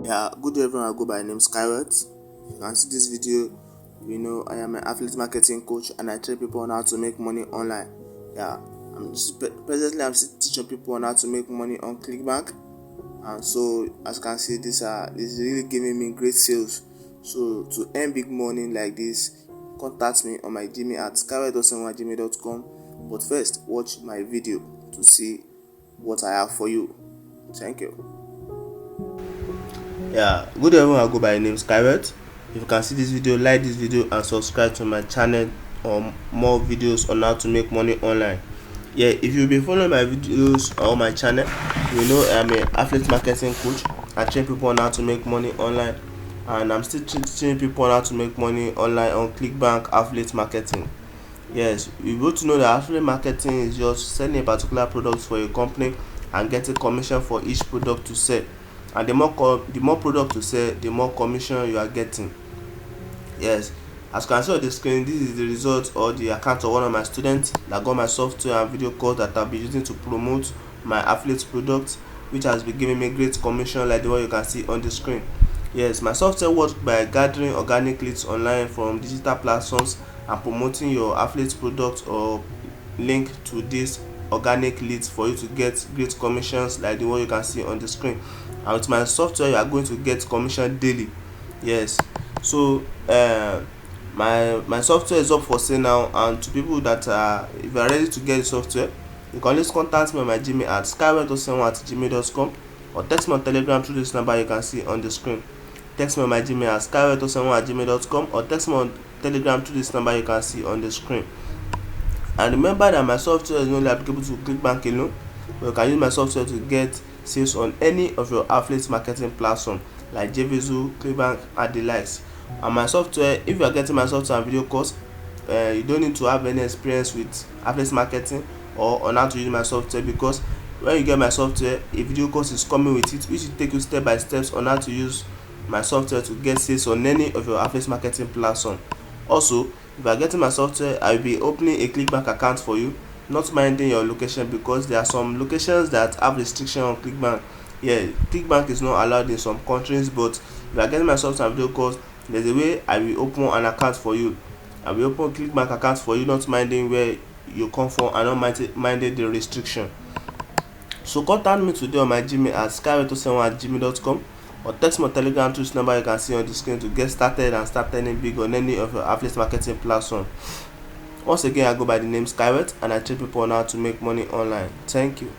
Yeah, good day everyone. I go by name Skyward. You can see this video. I am an affiliate marketing coach and I train people on how to make money online. Yeah, presently I'm still teaching people on how to make money on Clickbank, and so as you can see, this is really giving me great sales. So to earn big money like this, contact me on my Gmail at skyward.gmail.com. But first, watch my video to see what I have for you. Thank you. Yeah, good day everyone. I go by the name Skyward. If you can see this video, like this video and subscribe to my channel for more videos on how to make money online. Yeah, if you've been following my videos on my channel, you know I'm an affiliate marketing coach. I train people on how to make money online, and I'm still teaching people on how to make money online on Clickbank affiliate marketing. Yes, you got to know that affiliate marketing is just selling a particular product for a company and getting commission for each product to sell. And the more product to sell, the more commission you are getting. Yes, as you can see on the screen, this is the result or the account of one of my students that got my software and video course that I'll be using to promote my affiliate product, which has been giving me great commission like the one you can see on the screen. Yes, my software works by gathering organic leads online from digital platforms and promoting your affiliate product or link to these organic leads for you to get great commissions like the one you can see on the screen. And with my software, you are going to get commission daily. Yes, so my software is up for sale now, and to people that if you are ready to get the software, you can always contact me on my Gmail at skyward07@gmail.com, or text me on Telegram through this number you can see on the screen. Text me on my Gmail at skyward07@gmail.com, or text me on Telegram through this number you can see on the screen. And remember that my software is not only applicable to Clickbank alone, but you can use my software to get sales on any of your affiliate marketing platform like JVZoo, Clickbank and the likes. And my software, if you are getting my software and video course, you don't need to have any experience with affiliate marketing or on how to use my software, because when you get my software, a video course is coming with it, which will take you step by steps on how to use my software to get sales on any of your affiliate marketing platform. Also, if you are getting my software, I will be opening a Clickbank account for you, not minding your location, because there are some locations that have restriction on Clickbank. Yeah, Clickbank is not allowed in some countries, but if you are getting my software and video course, there's a way I will open an account for you. I will open a Clickbank account for you, not minding where you come from and not minding the restriction. So contact me today on my Gmail at skyward07@gmail.com, or text me on Telegram to this number you can see on the screen to get started and start earning big on any of your affiliate marketing platform. Once again, I go by the name Skyward and I train people on how to make money online. Thank you.